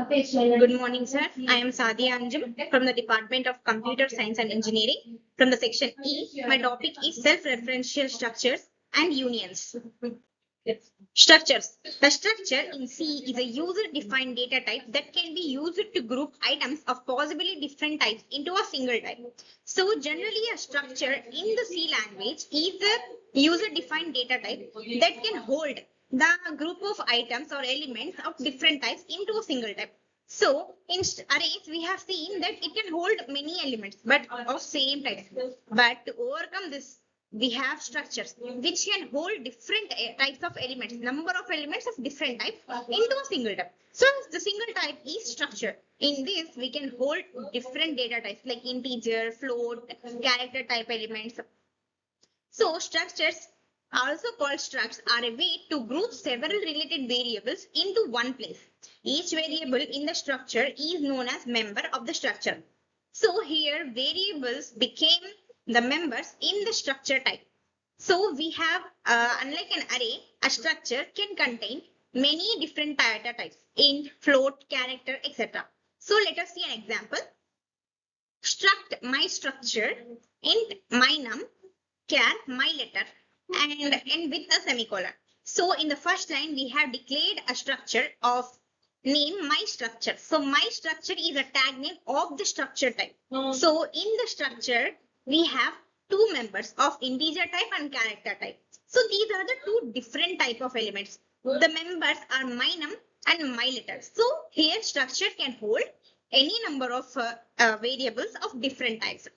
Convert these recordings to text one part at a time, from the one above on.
Good morning, sir. I am Sadiya Anzum from the Department of Computer Science and Engineering from the section E. My topic is self-referential structures and unions. Structures. The structure in C is a user-defined data type that can be used to group items of possibly different types into a single type. So generally a structure in the C language is a user-defined data type that can hold the group of items or elements of different types into a single type. So in arrays, we have seen that it can hold many elements, but of same type. But to overcome this, we have structures which can hold different types of elements, number of elements of different types into a single type. So the single type is structure. In this, we can hold different data types like integer, float, character type elements. So structures, also called structs, are a way to group several related variables into one place. Each variable in the structure is known as member of the structure. So here variables became the members in the structure type. So we have, unlike an array, a structure can contain many different data types, int, float, character, etc. So let us see an example. Struct my structure, int my num, char my letter, and end with a semicolon. So in the first line, we have declared a structure of name my structure. So my structure is a tag name of the structure type. So in the structure, we have two members of integer type and character type. So these are the two different type of elements. The members are my num and my letter. So here structure can hold any number of variables of different types.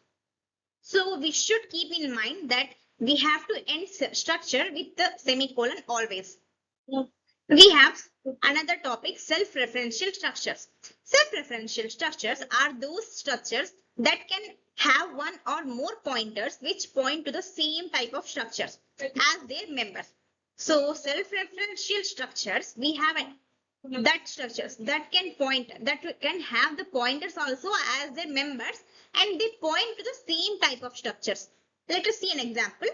So we should keep in mind that we have to end structure with the semicolon always. We have another topic, self-referential structures. Self-referential structures are those structures that can have one or more pointers which point to the same type of structures as their members. So self-referential structures, we have that structures that can point, that can have the pointers also as their members, and they point to the same type of structures. Let us see an example.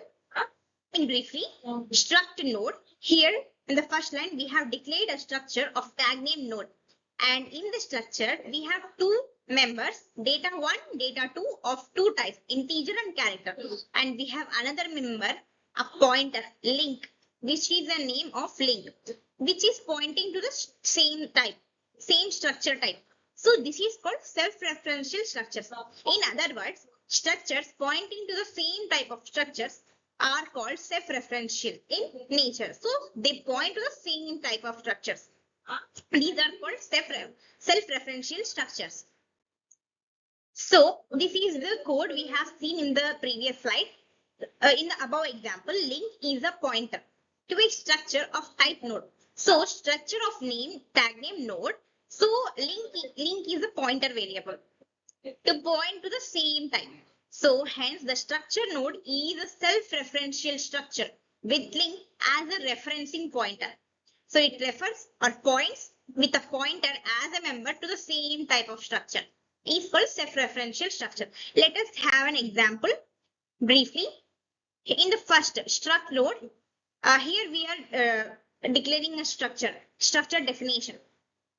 In briefly, struct node. Here in the first line, we have declared a structure of tag name node. And in the structure, we have two members, data1, data2 of two types, integer and character. And we have another member, a pointer, link, which is the name of link, which is pointing to the same type, same structure type. So this is called self-referential structures. In other words, structures pointing to the same type of structures are called self-referential in nature. So they point to the same type of structures. These are called self-referential structures. So this is the code we have seen in the previous slide. In the above example, link is a pointer to a structure of type node. So structure of name, tag name node. So link is a pointer variable to point to the same type. So hence the structure node is a self-referential structure with link as a referencing pointer. So it refers or points with a pointer as a member to the same type of structure. Is called self-referential structure. Let us have an example briefly. In the first struct node, here we are declaring a structure definition.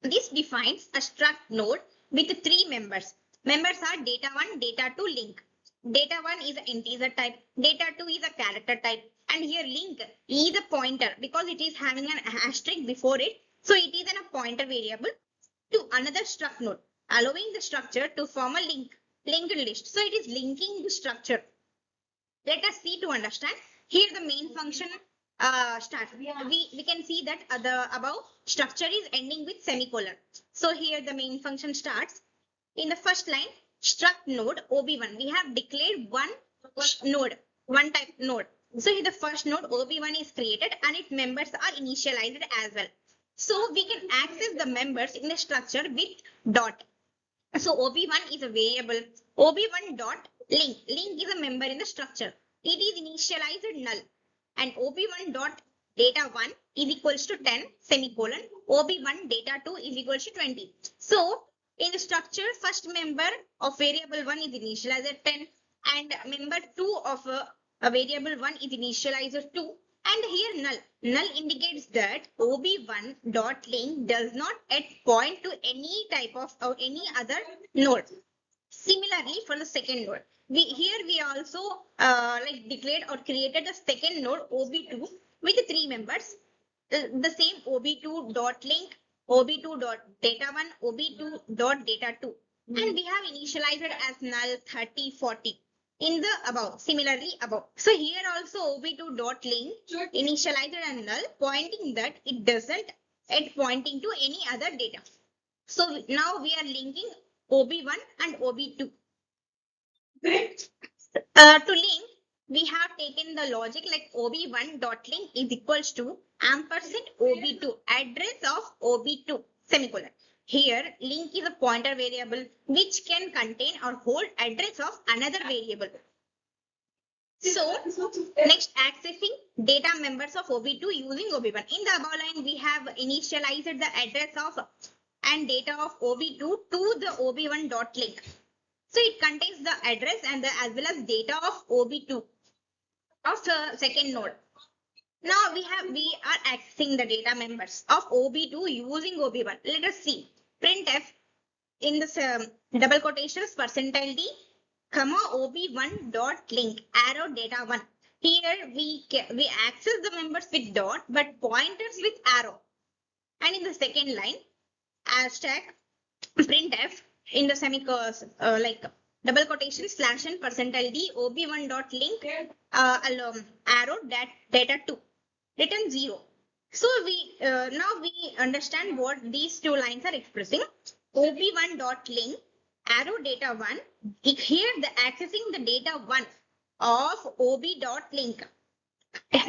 This defines a struct node with three members. Members are data1, data2, link. Data1 is an integer type, data2 is a character type, and here link is a pointer because it is having an asterisk before it. So it is a pointer variable to another struct node, allowing the structure to form a linked list. So it is linking the structure. Let us see to understand. Here the main function starts. We can see that the above structure is ending with semicolon. So here the main function starts. In the first line, struct node OB1, we have declared one node, one type node. So here the first node OB1 is created and its members are initialized as well. So we can access the members in the structure with dot. So OB1 is a variable. OB1 dot link. Link is a member in the structure. It is initialized null. And OB1 dot data1 is equals to 10 semicolon. OB1 data2 is equals to 20. So in the structure, first member of variable 1 is initialized at 10 and member 2 of a variable 1 is initialized 2 And here null. Null indicates that ob1.link does not yet point to any type of or any other node. Similarly, for the second node, we also like declared or created the second node ob2 with three members. The same ob2.link, ob2.data1, ob2.data2, and we have initialized it as null 30, 40 in the above. Similarly, above. So here also ob2.link initialized as null, pointing that it doesn't yet pointing to any other data. So now we are linking ob1 and ob2. To link, we have taken the logic like ob1.link is equals to ampersand ob2, address of ob2, semicolon. Here, link is a pointer variable which can contain or hold address of another variable. So, next, accessing data members of ob2 using ob1. In the above line, we have initialized the address of and data of ob2 to the ob1.link. So it contains the address and as well as data of ob2 of the second node. Now we are accessing the data members of ob2 using ob1. Let us see. Printf in this double quotations percentile d, comma ob1 dot link arrow data 1. Here we access the members with dot but pointers with arrow. And in the second line, hashtag printf in the like double quotation slash and percentile d ob1 dot link arrow data 2 return 0. So we now we understand what these two lines are expressing. ob1 dot link arrow data 1, here the accessing the data 1 of ob dot link.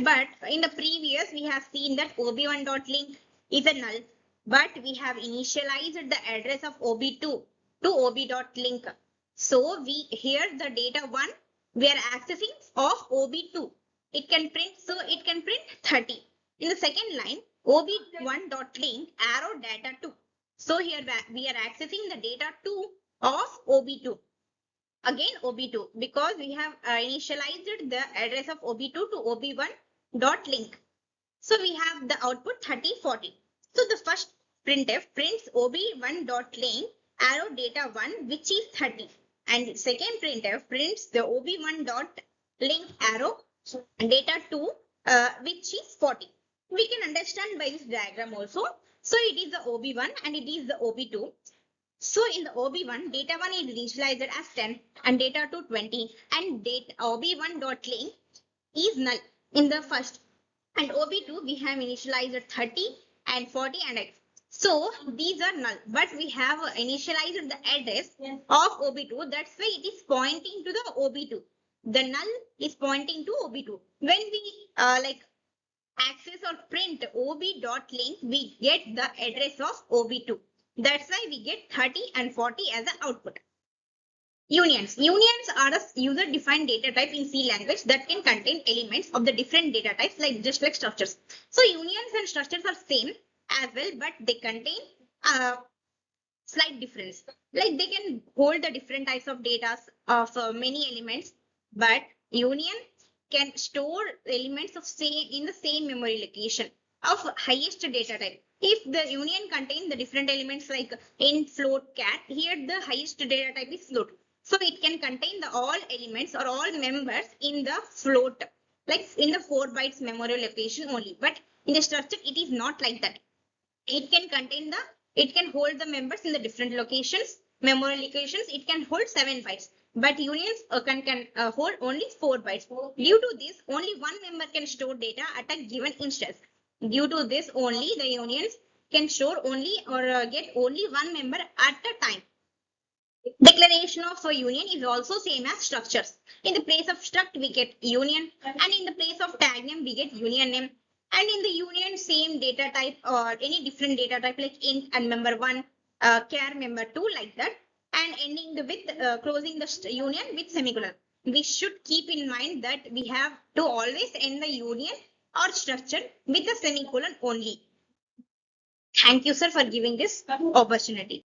But in the previous we have seen that ob1 dot link is a null, but we have initialized the address of ob2 to ob.link. So we here the data 1 we are accessing of ob2. It can print 30. In the second line, ob1.link arrow data 2. So here we are accessing the data 2 of ob2. Again ob2 because we have initialized the address of ob2 to ob1.link. So we have the output 30, 40. So the first printf prints ob1.link arrow data 1 which is 30, and second printf prints the ob1.link arrow data 2 which is 40. We can understand by this diagram also. So it is the ob1 and it is the ob2. So in the ob1, data 1 is initialized as 10 and data 2 20, and data ob1.link is null in the first. And ob2 we have initialized 30 and 40 and x. So these are null, but we have initialized the address of ob2. That's why it is pointing to the ob2. The null is pointing to ob2. When we like access or print ob.link, we get the address of ob2. That's why we get 30 and 40 as an output. Unions. Unions are a user-defined data type in C language that can contain elements of the different data types just like structures. So unions and structures are same as well, but they contain slight difference. Like they can hold the different types of data of many elements, but union can store elements of in the same memory location of highest data type. If the union contains the different elements like int, float, cat, here the highest data type is float. So it can contain the all elements or all members in the float, like in the 4 bytes memory location only. But in the structure, it is not like that. It can hold the members in the different locations, memory locations. It can hold 7 bytes. But unions can hold only 4 bytes. Due to this, only one member can store data at a given instance. Due to this, only the unions can store only or get only one member at a time. Declaration of a union is also same as structures. In the place of struct, we get union, and in the place of tag name, we get union name. And in the union, same data type or any different data type like int and member 1, char member 2, like that, and ending with closing the union with semicolon. We should keep in mind that we have to always end the union or structure with a semicolon only. Thank you, sir, for giving this opportunity.